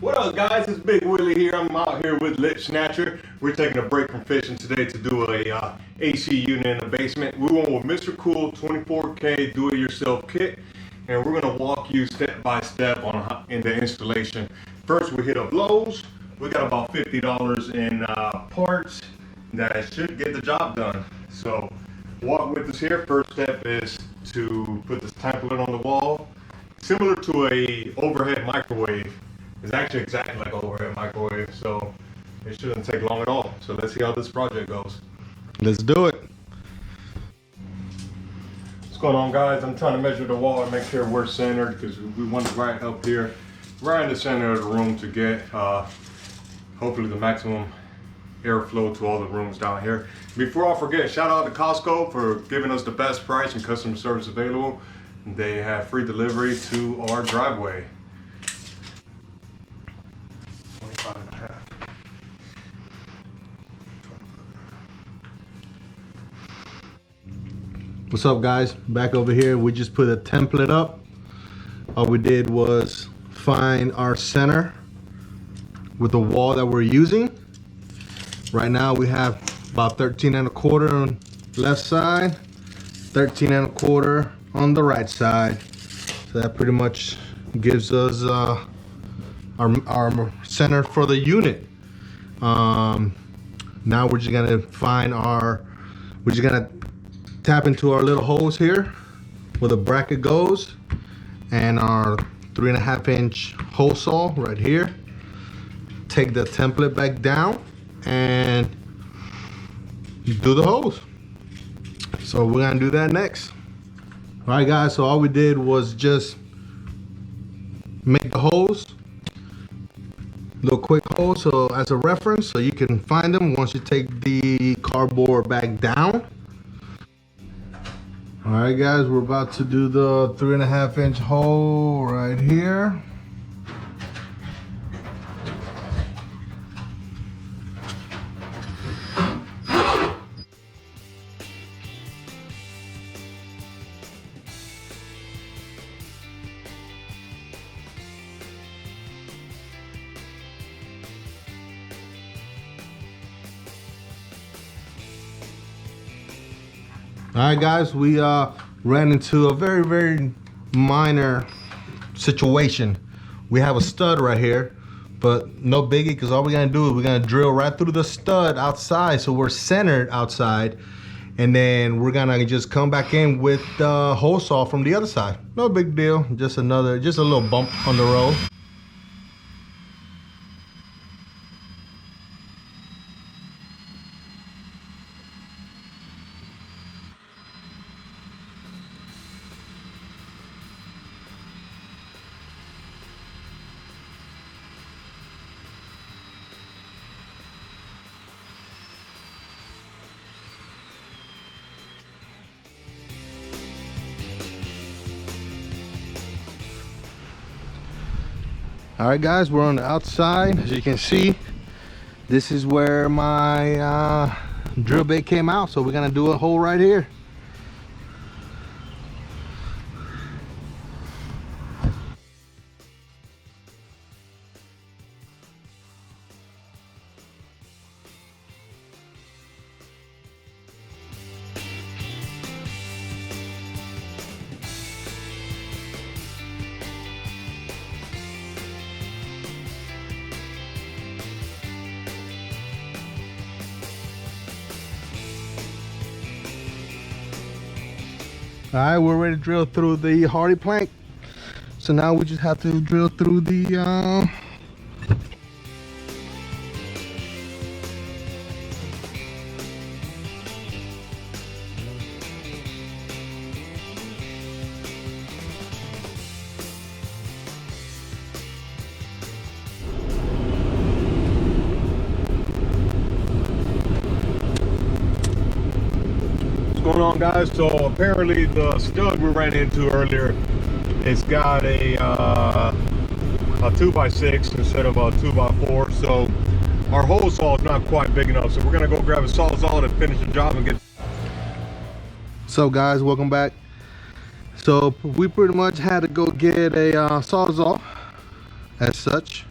What up, guys? It's Big Willie here. I'm out here with Lit Snatcher. We're taking a break from fishing today to do a AC unit in the basement. We went with MrCool 24K do-it-yourself kit, and we're gonna walk you step by step in the installation. First, we hit up Lowe's. We got about $50 in parts that should get the job done. So, walk with us here. First step is to put this template on the wall, similar to a overhead microwave. It's actually exactly like an overhead microwave, so it shouldn't take long at all. So let's see how this project goes. Let's do it. What's going on, guys? I'm trying to measure the wall and make sure we're centered because we want it right up here, right in the center of the room to get hopefully the maximum airflow to all the rooms down here. Before I forget, shout out to Costco for giving us the best price and customer service available. They have free delivery to our driveway. 25.5. What's up, guys? Back over here, we just put a template up. All we did was find our center with the wall that we're using. Right now we have about 13.25 on left side, 13.25 on the right side. So that pretty much gives us our center for the unit. Now we're just gonna tap into our little holes here where the bracket goes, and our 3.5-inch hole saw right here. Take the template back down and do the holes. So we're gonna do that next. All right, guys, so all we did was just make the holes, little quick holes, so as a reference, so you can find them once you take the cardboard back down. All right, guys, we're about to do the 3.5-inch hole right here. All right, guys, we ran into a very minor situation. We have a stud right here, but no biggie, because all we're gonna do is we're gonna drill right through the stud outside, so we're centered outside, and then we're gonna just come back in with the hole saw from the other side. No big deal, just a little bump on the road. All right, guys, we're on the outside. As you can see, this is where my drill bit came out. So we're gonna do a hole right here. All right, we're ready to drill through the hardy plank. So now we just have to drill through the What's going on, guys? So apparently the stud we ran into earlier, it's got a 2x6 instead of a 2x4. So our hole saw is not quite big enough. So we're gonna go grab a sawzall to finish the job and get. So guys, welcome back. So we pretty much had to go get a sawzall as such.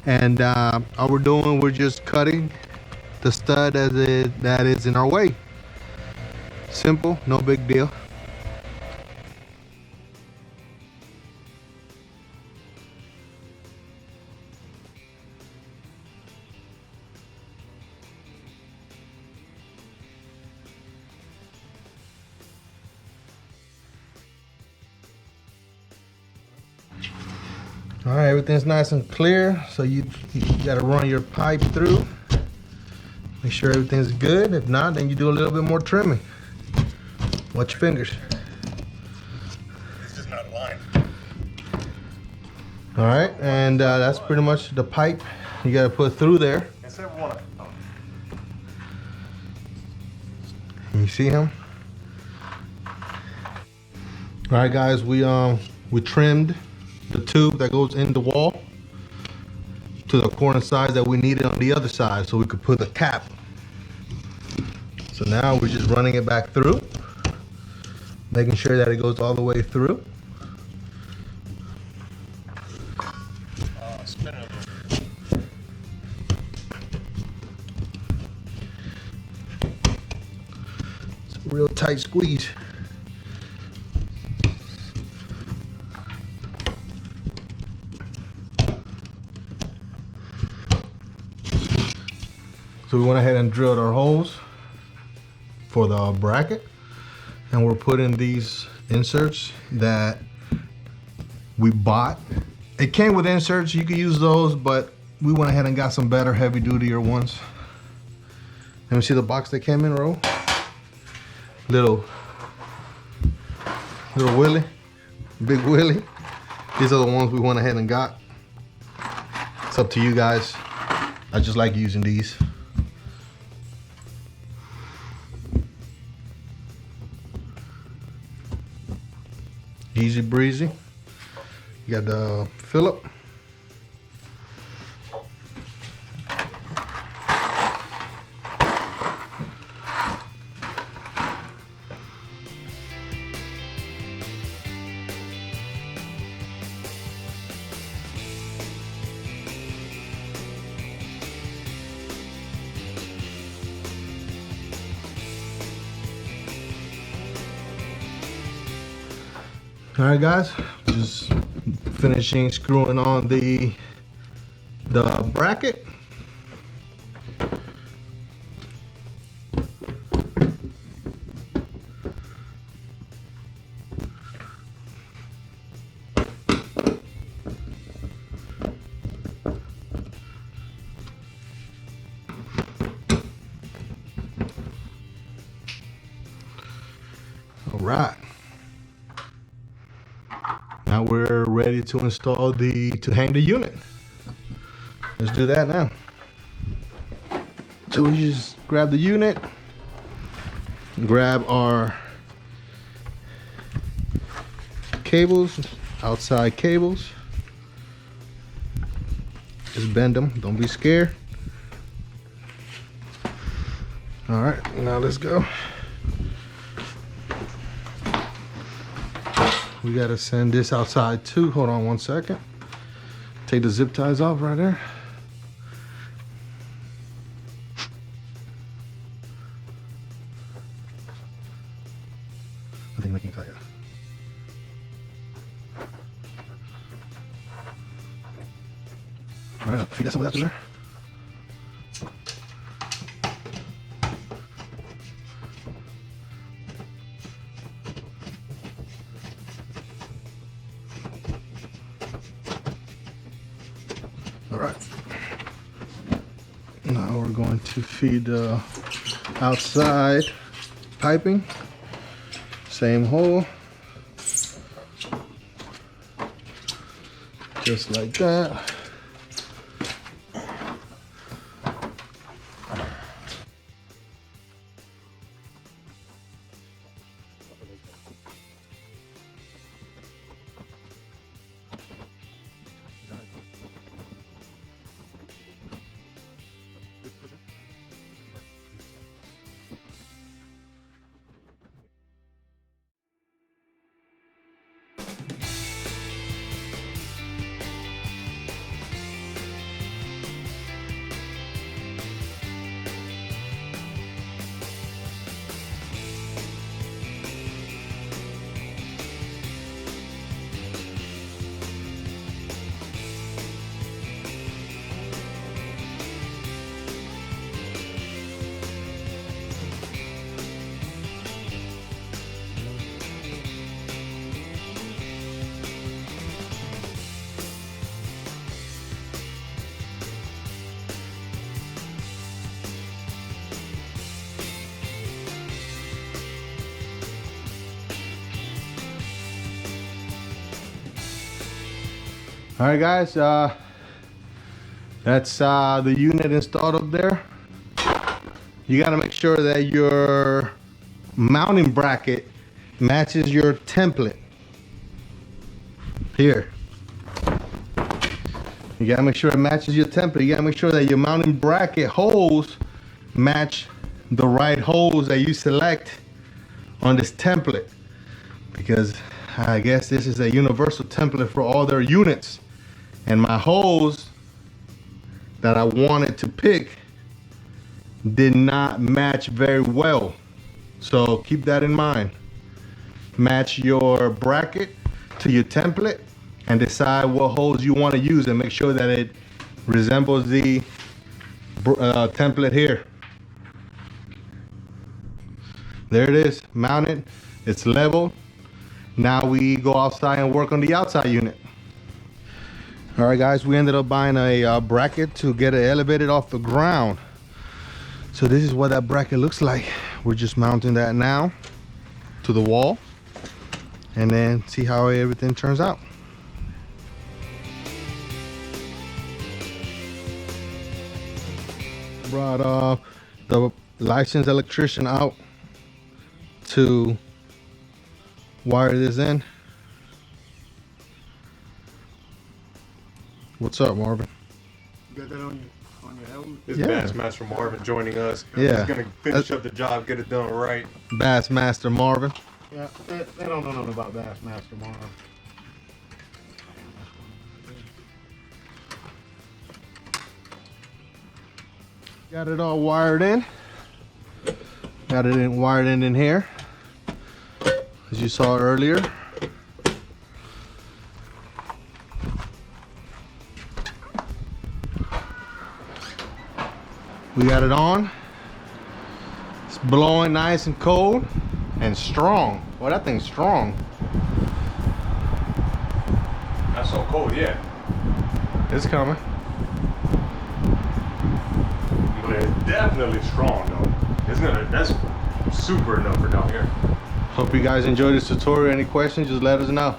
And all we're doing, we're just cutting the stud that is in our way. Simple, no big deal. All right, everything's nice and clear. So you gotta run your pipe through. Make sure everything's good. If not, then you do a little bit more trimming. Watch your fingers. It's just not aligned. All right, and that's pretty much the pipe you gotta put through there. You see him? All right, guys, we trimmed the tube that goes in the wall to the corner size that we needed on the other side, so we could put the cap. So now we're just running it back through, making sure that it goes all the way through. Spin it over. It's a real tight squeeze. So we went ahead and drilled our holes for the bracket, and we're putting these inserts that we bought. It came with inserts, you could use those, but we went ahead and got some better heavy dutier ones. Let me see the box they came in, Ro. Little Willie, Big Willie. These are the ones we went ahead and got. It's up to you guys. I just like using these. Easy breezy. You got the Phillip. All right, guys, just finishing screwing on the bracket. All right. Now we're ready to install to hang the unit. Let's do that now. So we just grab the unit, grab our cables, outside cables. Just bend them, don't be scared. All right, now let's go. We gotta send this outside too. Hold on one second. Take the zip ties off right there. I think we can cut it. All right, feed that some of that to there. All right. Now we're going to feed the outside piping. Same hole. Just like that. All right, guys, that's the unit installed up there. You got to make sure that your mounting bracket matches your template here. You got to make sure it matches your template. You got to make sure that your mounting bracket holes match the right holes that you select on this template, because I guess this is a universal template for all their units, and my holes that I wanted to pick did not match very well. So keep that in mind. Match your bracket to your template and decide what holes you want to use, and make sure that it resembles the template here. There it is, mounted, it's level. Now we go outside and work on the outside unit. All right, guys, we ended up buying a bracket to get it elevated off the ground. So this is what that bracket looks like. We're just mounting that now to the wall, and then see how everything turns out. Brought the licensed electrician out to wire this in. What's up, Marvin? You got that on your helmet? It's Yeah. Bassmaster Marvin joining us. Yeah. He's gonna finish up the job, get it done right. Bassmaster Marvin. Yeah, they don't know nothing about Bassmaster Marvin. Got it all wired in. Got it wired in here, as you saw earlier. We got it on. It's blowing nice and cold and strong. Well, that thing's strong. Not so cold yet. It's coming. But it's definitely strong though. That's super enough for down here. Hope you guys enjoyed this tutorial. Any questions, just let us know.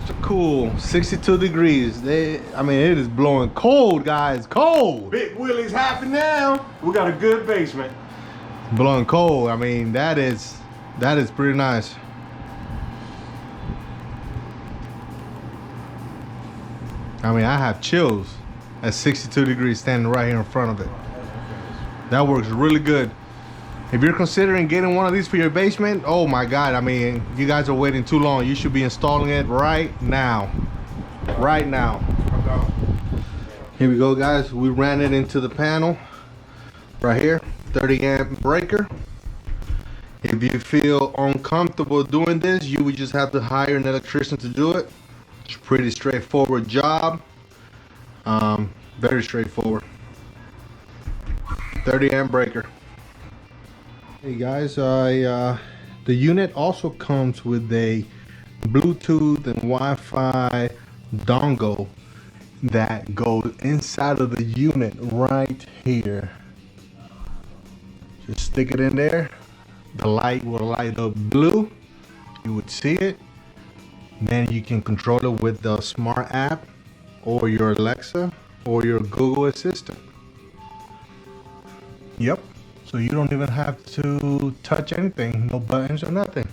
It's cool. 62 degrees. I mean, it is blowing cold, guys. Cold. Big Willie's happy now. We got a good basement. Blowing cold. I mean, that is pretty nice. I mean, I have chills at 62 degrees standing right here in front of it. That works really good. If you're considering getting one of these for your basement, oh my God, I mean, you guys are waiting too long. You should be installing it right now. Right now. Here we go, guys. We ran it into the panel right here, 30 amp breaker. If you feel uncomfortable doing this, you would just have to hire an electrician to do it. It's a pretty straightforward job. Very straightforward. 30 amp breaker. Hey guys, the unit also comes with a Bluetooth and Wi-Fi dongle that goes inside of the unit right here. Just stick it in there. The light will light up blue. You would see it. Then you can control it with the smart app or your Alexa or your Google Assistant. Yep. So you don't even have to touch anything, no buttons or nothing.